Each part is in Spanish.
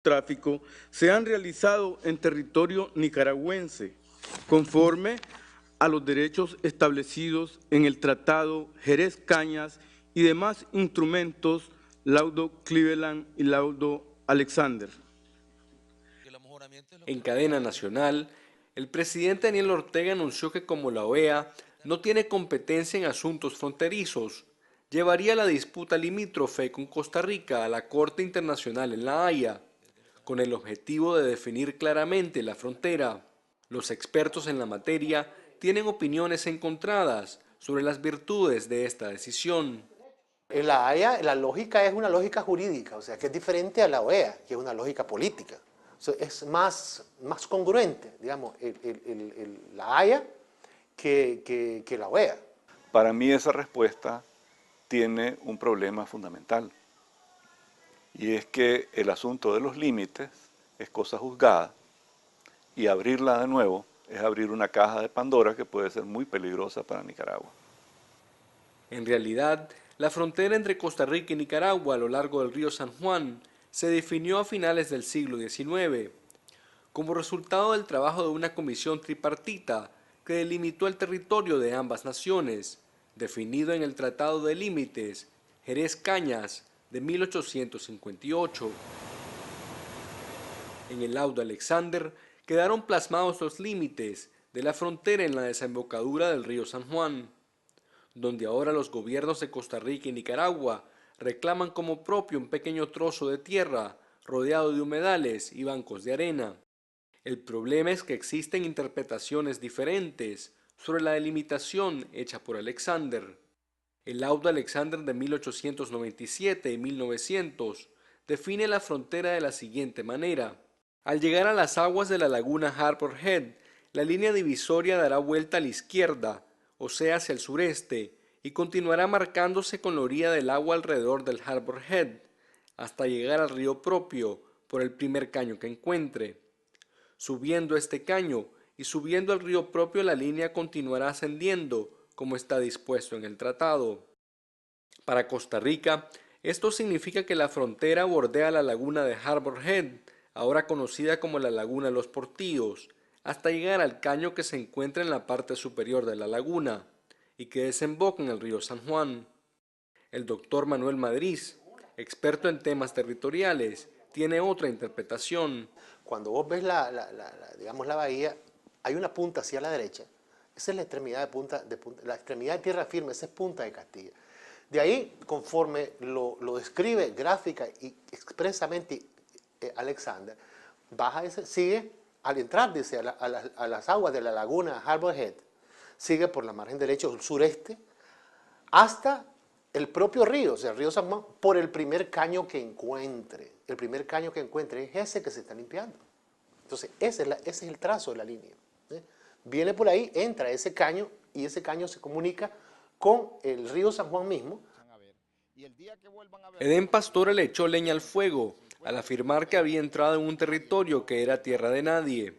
tráfico se han realizado en territorio nicaragüense, conforme a los derechos establecidos en el Tratado Jerez-Cañas y demás instrumentos Laudo Cleveland y Laudo Alexander. En cadena nacional, el presidente Daniel Ortega anunció que como la OEA no tiene competencia en asuntos fronterizos, llevaría la disputa limítrofe con Costa Rica a la Corte Internacional en La Haya, con el objetivo de definir claramente la frontera. Los expertos en la materia tienen opiniones encontradas sobre las virtudes de esta decisión. En La Haya la lógica es una lógica jurídica, o sea, que es diferente a la OEA, que es una lógica política. O sea, es más congruente, digamos, la Haya que la OEA. Para mí esa respuesta tiene un problema fundamental, y es que el asunto de los límites es cosa juzgada, y abrirla de nuevo es abrir una caja de Pandora que puede ser muy peligrosa para Nicaragua. En realidad, la frontera entre Costa Rica y Nicaragua a lo largo del río San Juan se definió a finales del siglo XIX, como resultado del trabajo de una comisión tripartita que delimitó el territorio de ambas naciones, definido en el Tratado de Límites Jerez-Cañas de 1858. En el Laudo Alexander quedaron plasmados los límites de la frontera en la desembocadura del río San Juan, donde ahora los gobiernos de Costa Rica y Nicaragua reclaman como propio un pequeño trozo de tierra rodeado de humedales y bancos de arena. El problema es que existen interpretaciones diferentes sobre la delimitación hecha por Alexander. El Laudo Alexander de 1897 y 1900 define la frontera de la siguiente manera. Al llegar a las aguas de la laguna Harbor Head, la línea divisoria dará vuelta a la izquierda, o sea hacia el sureste, y continuará marcándose con la orilla del agua alrededor del Harbor Head, hasta llegar al río propio por el primer caño que encuentre. Subiendo este caño y subiendo al río propio, la línea continuará ascendiendo como está dispuesto en el tratado. Para Costa Rica, esto significa que la frontera bordea la laguna de Harbor Head, ahora conocida como la Laguna Los Portillos, hasta llegar al caño que se encuentra en la parte superior de la laguna y que desemboca en el río San Juan. El doctor Manuel Madrid, experto en temas territoriales, tiene otra interpretación. Cuando vos ves digamos, la bahía, hay una punta hacia la derecha. Esa es la extremidad la extremidad de tierra firme, esa es Punta de Castilla. De ahí, conforme lo describe gráfica y expresamente Alexander, sigue al entrar, dice, a las aguas de la laguna Harbor Head, sigue por la margen derecha del sureste hasta el propio río, o sea, el río San Juan, por el primer caño que encuentre. El primer caño que encuentre es ese que se está limpiando. Entonces, ese es el trazo de la línea. Viene por ahí, entra a ese caño y ese caño se comunica con el río San Juan mismo. Edén Pastora le echó leña al fuego al afirmar que había entrado en un territorio que era tierra de nadie.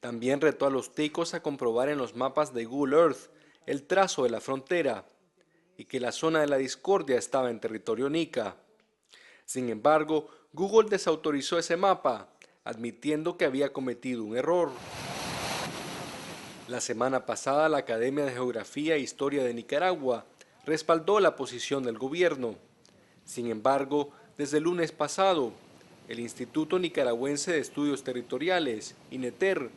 También retó a los ticos a comprobar en los mapas de Google Earth el trazo de la frontera y que la zona de la discordia estaba en territorio nica. Sin embargo, Google desautorizó ese mapa, admitiendo que había cometido un error. La semana pasada, la Academia de Geografía e Historia de Nicaragua respaldó la posición del gobierno. Sin embargo, desde el lunes pasado, el Instituto Nicaragüense de Estudios Territoriales, INETER,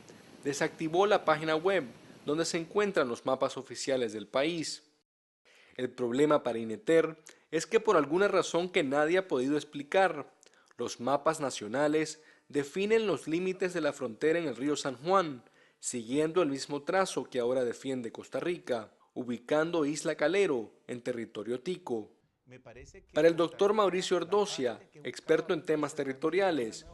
desactivó la página web donde se encuentran los mapas oficiales del país. El problema para INETER es que por alguna razón que nadie ha podido explicar, los mapas nacionales definen los límites de la frontera en el río San Juan, siguiendo el mismo trazo que ahora defiende Costa Rica, ubicando Isla Calero en territorio tico. Para el doctor Mauricio Ordocia, experto en temas territoriales,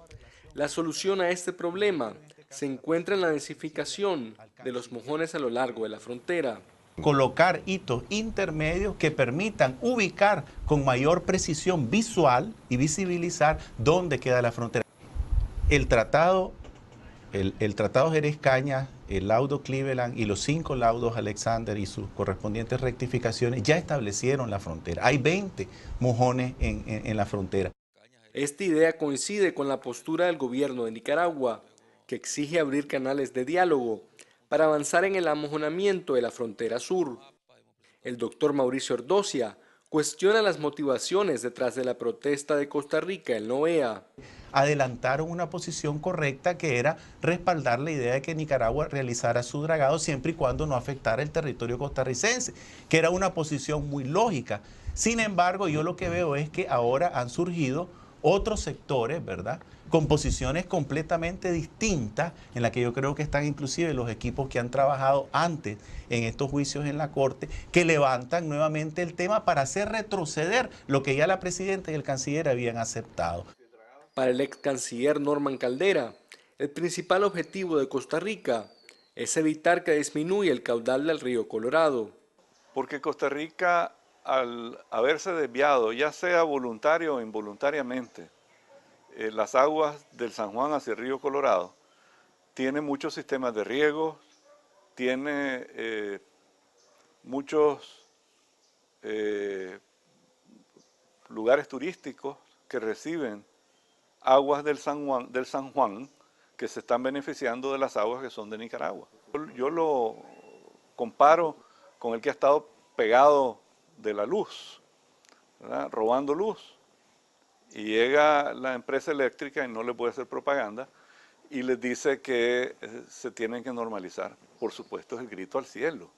la solución a este problema se encuentra en la densificación de los mojones a lo largo de la frontera. Colocar hitos intermedios que permitan ubicar con mayor precisión visual y visibilizar dónde queda la frontera. El tratado Jerez-Cañas, el laudo Cleveland y los 5 laudos Alexander y sus correspondientes rectificaciones ya establecieron la frontera. Hay 20 mojones en la frontera. Esta idea coincide con la postura del gobierno de Nicaragua, que exige abrir canales de diálogo para avanzar en el amojonamiento de la frontera sur. El doctor Mauricio Ordocia cuestiona las motivaciones detrás de la protesta de Costa Rica en la OEA. Adelantaron una posición correcta que era respaldar la idea de que Nicaragua realizara su dragado siempre y cuando no afectara el territorio costarricense, que era una posición muy lógica. Sin embargo, yo lo que veo es que ahora han surgido otros sectores, ¿verdad?, con posiciones completamente distintas, en la que yo creo que están inclusive los equipos que han trabajado antes en estos juicios en la Corte, que levantan nuevamente el tema para hacer retroceder lo que ya la presidenta y el canciller habían aceptado. Para el ex canciller Norman Caldera, el principal objetivo de Costa Rica es evitar que disminuya el caudal del río Colorado. Porque Costa Rica, al haberse desviado, ya sea voluntario o involuntariamente, las aguas del San Juan hacia el río Colorado, tiene muchos sistemas de riego, tiene muchos lugares turísticos que reciben aguas del San Juan que se están beneficiando de las aguas que son de Nicaragua. Yo lo comparo con el que ha estado pegado de la luz, ¿verdad?, robando luz. Y llega la empresa eléctrica y no le puede hacer propaganda y les dice que se tienen que normalizar. Por supuesto, es el grito al cielo.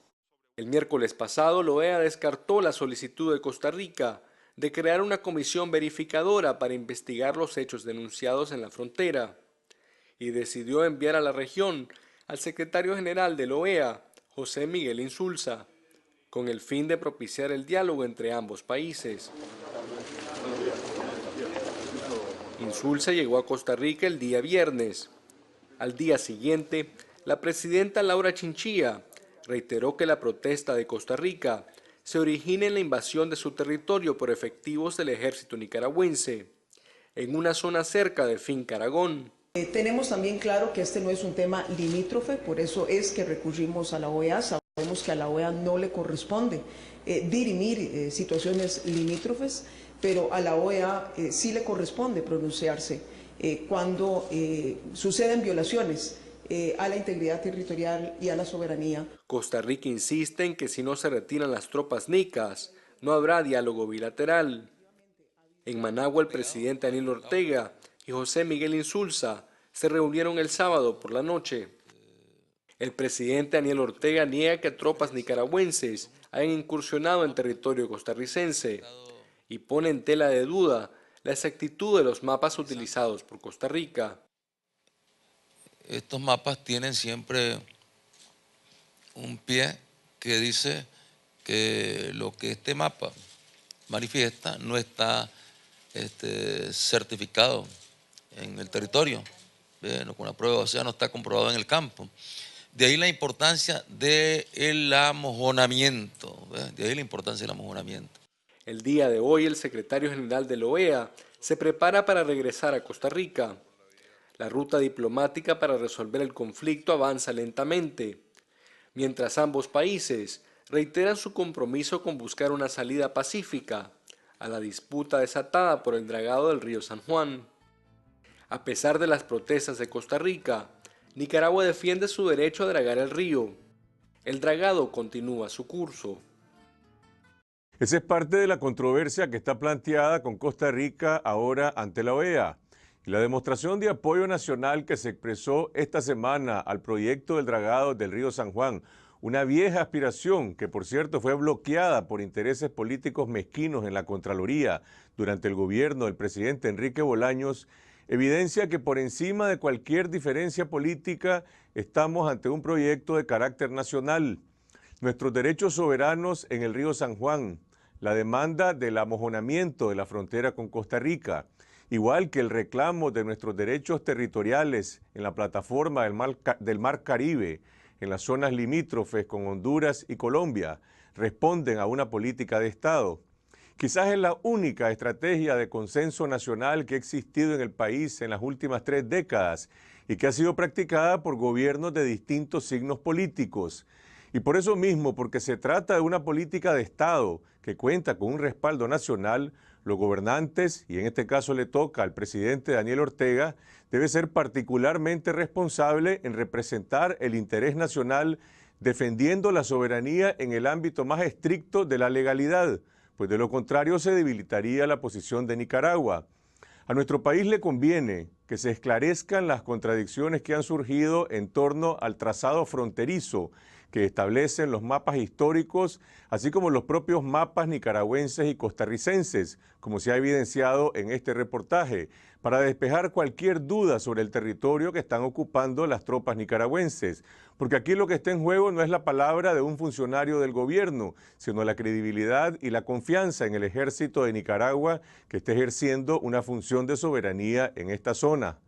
El miércoles pasado, la OEA descartó la solicitud de Costa Rica de crear una comisión verificadora para investigar los hechos denunciados en la frontera y decidió enviar a la región al secretario general de la OEA, José Miguel Insulza, con el fin de propiciar el diálogo entre ambos países. Insulza llegó a Costa Rica el día viernes. Al día siguiente, la presidenta Laura Chinchilla reiteró que la protesta de Costa Rica se origina en la invasión de su territorio por efectivos del ejército nicaragüense, en una zona cerca de Finca Aragón. Tenemos también claro que este no es un tema limítrofe, por eso es que recurrimos a la OEA. Sabemos que a la OEA no le corresponde dirimir situaciones limítrofes, pero a la OEA sí le corresponde pronunciarse cuando suceden violaciones a la integridad territorial y a la soberanía. Costa Rica insiste en que si no se retiran las tropas nicas, no habrá diálogo bilateral. En Managua, el presidente Daniel Ortega y José Miguel Insulza se reunieron el sábado por la noche. El presidente Daniel Ortega niega que tropas nicaragüenses hayan incursionado en territorio costarricense y pone en tela de duda la exactitud de los mapas utilizados por Costa Rica. Estos mapas tienen siempre un pie que dice que lo que este mapa manifiesta no está certificado en el territorio, con la prueba, o sea, no está comprobado en el campo. De ahí la importancia del amojonamiento, de ahí la importancia del amojonamiento. El día de hoy, el secretario general de la OEA se prepara para regresar a Costa Rica. La ruta diplomática para resolver el conflicto avanza lentamente, mientras ambos países reiteran su compromiso con buscar una salida pacífica a la disputa desatada por el dragado del río San Juan. A pesar de las protestas de Costa Rica, Nicaragua defiende su derecho a dragar el río. El dragado continúa su curso. Esa es parte de la controversia que está planteada con Costa Rica ahora ante la OEA. Y la demostración de apoyo nacional que se expresó esta semana al proyecto del dragado del río San Juan, una vieja aspiración que, por cierto, fue bloqueada por intereses políticos mezquinos en la Contraloría durante el gobierno del presidente Enrique Bolaños, evidencia que por encima de cualquier diferencia política estamos ante un proyecto de carácter nacional. Nuestros derechos soberanos en el río San Juan, la demanda del amojonamiento de la frontera con Costa Rica, igual que el reclamo de nuestros derechos territoriales en la plataforma del Mar Caribe, en las zonas limítrofes con Honduras y Colombia, responden a una política de Estado. Quizás es la única estrategia de consenso nacional que ha existido en el país en las últimas 3 décadas y que ha sido practicada por gobiernos de distintos signos políticos. Y por eso mismo, porque se trata de una política de Estado que cuenta con un respaldo nacional, los gobernantes, y en este caso le toca al presidente Daniel Ortega, debe ser particularmente responsable en representar el interés nacional defendiendo la soberanía en el ámbito más estricto de la legalidad, pues de lo contrario se debilitaría la posición de Nicaragua. A nuestro país le conviene que se esclarezcan las contradicciones que han surgido en torno al trazado fronterizo que establecen los mapas históricos, así como los propios mapas nicaragüenses y costarricenses, como se ha evidenciado en este reportaje, para despejar cualquier duda sobre el territorio que están ocupando las tropas nicaragüenses. Porque aquí lo que está en juego no es la palabra de un funcionario del gobierno, sino la credibilidad y la confianza en el ejército de Nicaragua que está ejerciendo una función de soberanía en esta zona.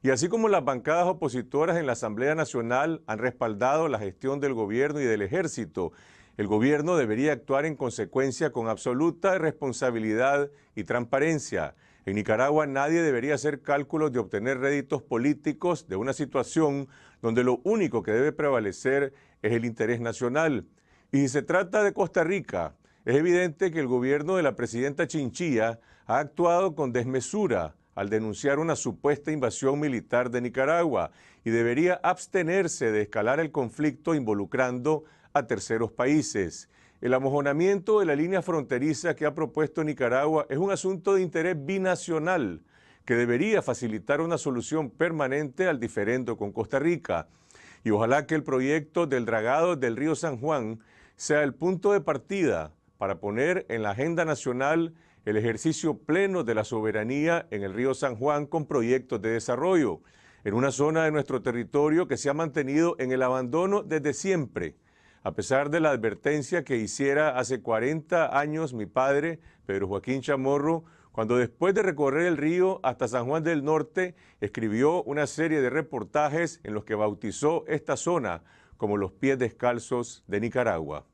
Y así como las bancadas opositoras en la Asamblea Nacional han respaldado la gestión del gobierno y del ejército, el gobierno debería actuar en consecuencia con absoluta responsabilidad y transparencia. En Nicaragua nadie debería hacer cálculos de obtener réditos políticos de una situación donde lo único que debe prevalecer es el interés nacional. Y si se trata de Costa Rica, es evidente que el gobierno de la presidenta Chinchilla ha actuado con desmesura al denunciar una supuesta invasión militar de Nicaragua y debería abstenerse de escalar el conflicto involucrando a terceros países. El amojonamiento de la línea fronteriza que ha propuesto Nicaragua es un asunto de interés binacional que debería facilitar una solución permanente al diferendo con Costa Rica. Y ojalá que el proyecto del dragado del río San Juan sea el punto de partida para poner en la agenda nacional el ejercicio pleno de la soberanía en el río San Juan con proyectos de desarrollo, en una zona de nuestro territorio que se ha mantenido en el abandono desde siempre. A pesar de la advertencia que hiciera hace 40 años mi padre, Pedro Joaquín Chamorro, cuando después de recorrer el río hasta San Juan del Norte, escribió una serie de reportajes en los que bautizó esta zona como los pies descalzos de Nicaragua.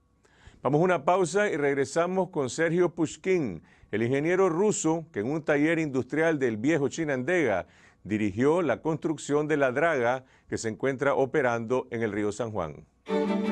Vamos a una pausa y regresamos con Sergio Pushkin, el ingeniero ruso que en un taller industrial del viejo Chinandega dirigió la construcción de la draga que se encuentra operando en el río San Juan.